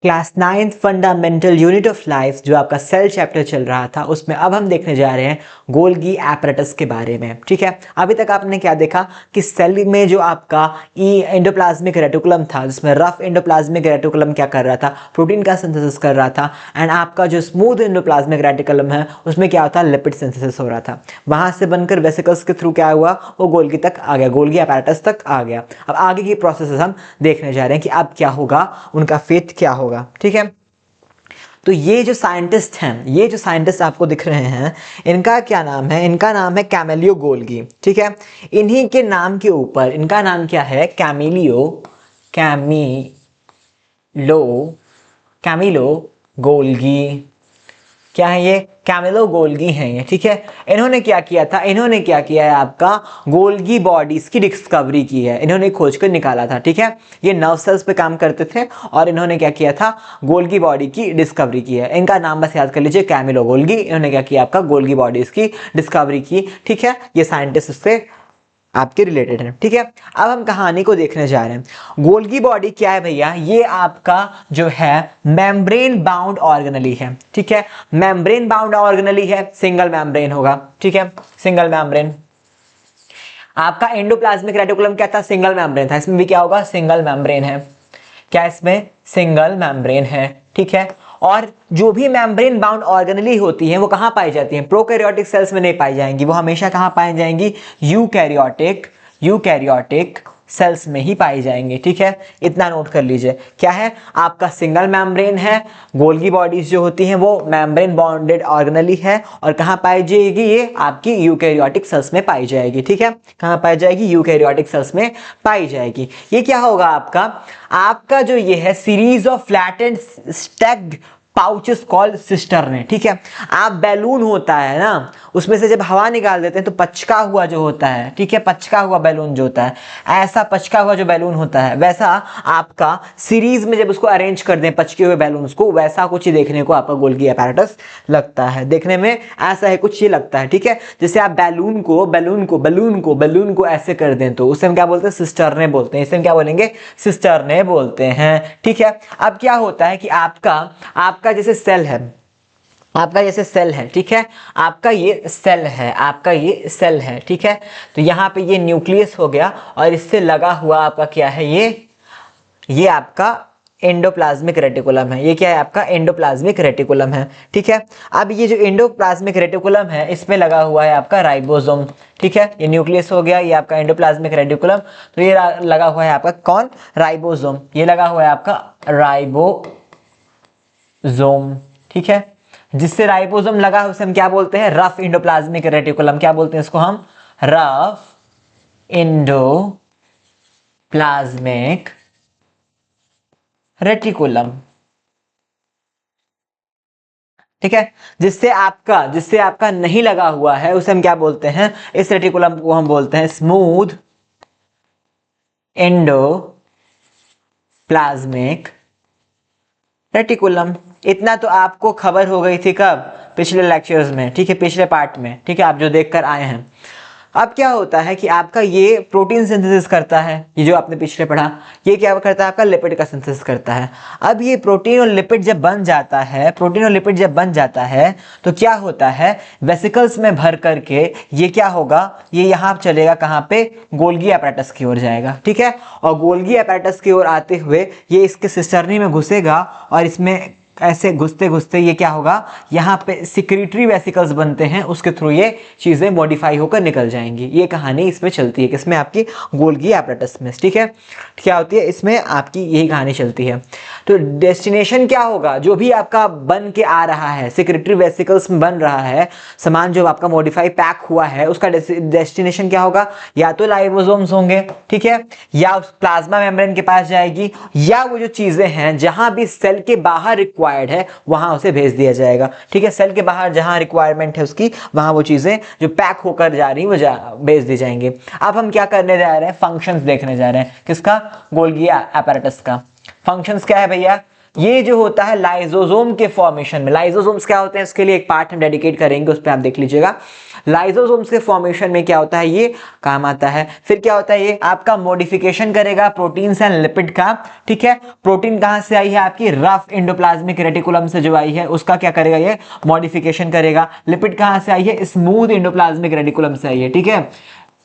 Class 9th fundamental unit of life जो आपका cell chapter चल रहा था उसमें अब हम देखने जा रहे हैं गोल्गी एपरेटस के बारे में। ठीक है, अभी तक आपने क्या देखा कि सेल में जो आपका एंडोप्लाज्मिक रेटिकुलम था जिसमें रफ एंडोप्लाज्मिक रेटिकुलम क्या कर रहा था, प्रोटीन का सिंथेसिस कर रहा था, एंड आपका जो स्मूथ एंडोप्लाज्मिक रेटिकुलम है उसमें क्या होता है, लिपिड सिंथेसिस हो रहा था। वहां से बनकर वेसिकल्स के थ्रू क्या हुआ, वो गोल्गी तक आ गया, गोल्गी एपरेटस तक आ गया। अब आगे की प्रोसेस हम देखने जा रहे हैं कि अब क्या होगा, उनका फेथ क्या होगा। ठीक है, तो ये जो साइंटिस्ट हैं, ये जो साइंटिस्ट आपको दिख रहे हैं, इनका क्या नाम है, इनका नाम है कैमिलियो गोल्गी। ठीक है, इन्हीं के नाम के ऊपर इनका नाम क्या है, कैमिलो गोल्गी। क्या है ये, कैमिलो गोल्गी हैं ये। ठीक है, इन्होंने क्या किया था, इन्होंने क्या किया है, आपका गोल्गी बॉडीज की डिस्कवरी की है, इन्होंने खोज कर निकाला था। ठीक है, ये नर्व सेल्स पे काम करते थे और इन्होंने क्या किया था, गोल्गी बॉडी की डिस्कवरी की है। इनका नाम बस याद कर लीजिए, कैमिलो गोल्गी। इन्होंने क्या किया, आपका गोल्गी बॉडीज की डिस्कवरी की। ठीक है, ये साइंटिस्ट उससे आपके रिलेटेड है। ठीक है, अब हम कहानी को देखने जा रहे हैं। गोल्गी बॉडी क्या है भैया, ये आपका जो है मेम्ब्रेन बाउंड ऑर्गेनली है। ठीक है, मेम्ब्रेन बाउंड ऑर्गेनली है, सिंगल मेम्ब्रेन होगा। ठीक है, सिंगल मेम्ब्रेन। आपका एंडोप्लाज्मिक रेटिकुलम क्या था, सिंगल मेम्ब्रेन था, इसमें भी क्या होगा, सिंगल मेम्ब्रेन है। क्या इसमें सिंगल मेम्ब्रेन है। ठीक है, और जो भी मेम्ब्रेन बाउंड ऑर्गेनली होती हैं वो कहां पाई जाती हैं, प्रोकैरियोटिक सेल्स में नहीं पाई जाएंगी, वो हमेशा कहां पाई जाएंगी, यूकैरियोटिक सेल्स में ही पाई जाएंगे। ठीक है, इतना नोट कर लीजिए। क्या है, आपका सिंगल मेम्ब्रेन है, गोल्गी बॉडीज जो होती हैं वो मेम्ब्रेन बॉन्डेड ऑर्गेनली है, और कहां पाई जाएगी, ये आपकी यूकैरियोटिक सेल्स में पाई जाएगी। ठीक है, कहां पाई जाएगी, यूकैरियोटिक सेल्स में पाई जाएगी। ये क्या होगा, आपका जो ये है series of flattened stacked pouches called cistern. ठीक है, आप बैलून होता है ना, उसमें से जब हवा निकाल देते हैं तो पचका हुआ जो होता है, ठीक है, पचका हुआ बैलून जो होता है, ऐसा पचका हुआ जो बैलून होता है वैसा आपका सीरीज में जब उसको अरेंज कर दें पचके हुए बैलून्स को, वैसा कुछ ही देखने को आपका गोल्गी एपैरेटस लगता है। देखने में ऐसा है कुछ ये लगता है। ठीक है, जैसे आप बैलून को ऐसे कर दें तो उसे हम क्या बोलते हैं, सिस्टर्ने बोलते हैं। इसे हम क्या बोलेंगे, सिस्टर्ने बोलते हैं। ठीक है, अब क्या होता है कि आपका जैसे सेल है, आपका जैसे सेल है, ठीक है, आपका ये सेल है। ठीक है, तो यहाँ पे ये न्यूक्लियस हो गया और इससे लगा हुआ आपका क्या है, ये आपका एंडोप्लाज्मिक रेटिकुलम है। ये क्या है, आपका एंडोप्लाज्मिक रेटिकुलम है। ठीक है, अब ये जो एंडोप्लाज्मिक रेटिकुलम है इसमें लगा हुआ है आपका राइबोसोम। ठीक है, ये न्यूक्लियस हो गया, ये आपका एंडोप्लाज्मिक रेटिकुलम, तो ये लगा हुआ है आपका कौन, राइबोसोम। ये लगा हुआ है आपका राइबोसोम। ठीक है, जिससे राइबोसोम लगा उसे हम क्या बोलते हैं, रफ एंडोप्लाज्मिक रेटिकुलम। क्या बोलते हैं इसको हम, रफ एंडोप्लाज्मिक रेटिकुलम। ठीक है, जिससे आपका नहीं लगा हुआ है उसे हम क्या बोलते हैं, इस रेटिकुलम को हम बोलते हैं स्मूथ एंडोप्लाज्मिक रेटिकुलम। इतना तो आपको खबर हो गई थी कब, पिछले लेक्चर्स में। ठीक है, पिछले पार्ट में। ठीक है, आप जो देखकर आए हैं। अब क्या होता है कि आपका ये प्रोटीन सिंथेसिस करता है, ये जो आपने पिछले पढ़ा, ये क्या करता है, आपका लिपिड का सिंथेसिस करता है। अब ये प्रोटीन और लिपिड जब बन जाता है, तो क्या होता है, वेसिकल्स में भर करके ये क्या होगा, ये यहाँ चलेगा कहाँ पे, गोल्गी एपैरेटस की ओर जाएगा। ठीक है, और गोल्गी एपैरेटस की ओर आते हुए ये इसके सिस्टर्नी में घुसेगा और इसमें ऐसे घुसते घुसते ये क्या होगा, यहाँ पे सिक्रीटरी वेसिकल्स बनते हैं, उसके थ्रू ये चीजें मॉडिफाई होकर निकल जाएंगी। ये कहानी इसमें चलती है, किसमें, आपकी गोल्गी एपैरेटस में। ठीक है, क्या होती है इसमें, आपकी यही कहानी चलती है। तो डेस्टिनेशन क्या होगा, जो भी आपका बन के आ रहा है, सिक्रीटरी वेसिकल्स में बन रहा है सामान, जो आपका मॉडिफाई पैक हुआ है, उसका डेस्टिनेशन क्या होगा, या तो लाइबोसोम्स होंगे, ठीक है, या प्लाज्मा मेम्ब्रेन के पास जाएगी, या वो जो चीजें हैं जहां भी सेल के बाहर रिक्वायर्ड है वहां उसे भेज दिया जाएगा। ठीक है, सेल के बाहर जहां रिक्वायरमेंट है उसकी, वहां वो चीजें जो पैक होकर जा रही वो भेज दी जाएंगे। अब हम क्या करने जा रहे हैं, फंक्शंस देखने जा रहे हैं, किसका, गोल्गी एपैरेटस का। फंक्शंस क्या है भैया, ये जो होता है लाइसोसोम के फॉर्मेशन में, लाइसोसोम्स क्या होते हैं इसके लिए एक पार्ट हम डेडिकेट करेंगे, उस पर आप देख लीजिएगा। लाइसोसोम्स के फॉर्मेशन में क्या होता है, ये काम आता है। फिर क्या होता है, ये आपका मॉडिफिकेशन करेगा प्रोटीन्स एंड लिपिड का, ठीक है। प्रोटीन कहां से आई है, आपकी रफ एंडोप्लाज्मिक रेटिकुलम से जो आई है उसका क्या करेगा, ये मॉडिफिकेशन करेगा। लिपिड कहां से आई है, स्मूथ एंडोप्लाज्मिक रेटिकुलम से आई है, ठीक है।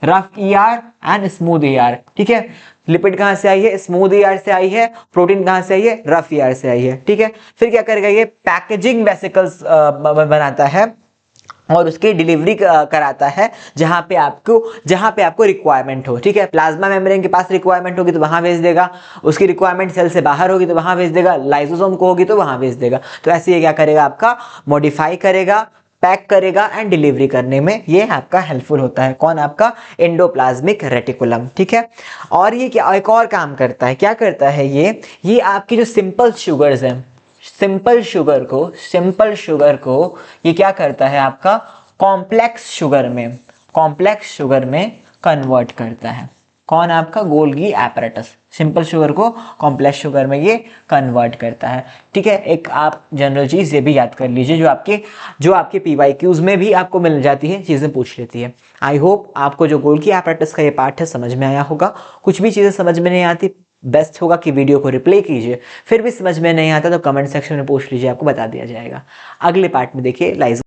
Rough ER and smooth ER, ठीक है। लिपिड कहां से आई है, स्मूथ ईआर से आई है। प्रोटीन कहां से आई है, रफ ईआर से आई है, ठीक है। फिर क्या करेगा, ये पैकेजिंग वेसिकल्स बनाता है और उसकी डिलीवरी कराता है जहां पे आपको रिक्वायरमेंट हो, ठीक है। प्लाज्मा मेम्ब्रेन के पास रिक्वायरमेंट होगी तो वहां भेज देगा, उसकी रिक्वायरमेंट सेल से बाहर होगी तो वहां भेज देगा, लाइसोसोम को होगी तो वहां भेज देगा। तो ऐसे ये क्या करेगा, आपका मॉडिफाई करेगा, पैक करेगा एंड डिलीवरी करने में ये आपका हेल्पफुल होता है। कौन, आपका एंडोप्लाज्मिक रेटिकुलम, ठीक है। और ये क्या एक और काम करता है, क्या करता है, ये आपकी जो सिंपल शुगर्स हैं, सिंपल शुगर को ये क्या करता है, आपका कॉम्प्लेक्स शुगर में कन्वर्ट करता है। कौन, आपका गोल्गी एपरेटस सिंपल शुगर को कॉम्प्लेक्स शुगर में ये कन्वर्ट करता है, ठीक है। एक आप जनरल चीज ये भी याद कर लीजिए जो आपके पीवाईक्यूज में भी आपको मिल जाती है, चीजें पूछ लेती है। आई होप आपको जो गोल्गी एपरेटस का ये पार्ट है समझ में आया होगा। कुछ भी चीजें समझ में नहीं आती, बेस्ट होगा कि वीडियो को रिप्ले कीजिए। फिर भी समझ में नहीं आता तो कमेंट सेक्शन में पूछ लीजिए, आपको बता दिया जाएगा। अगले पार्ट में देखिए लाइजो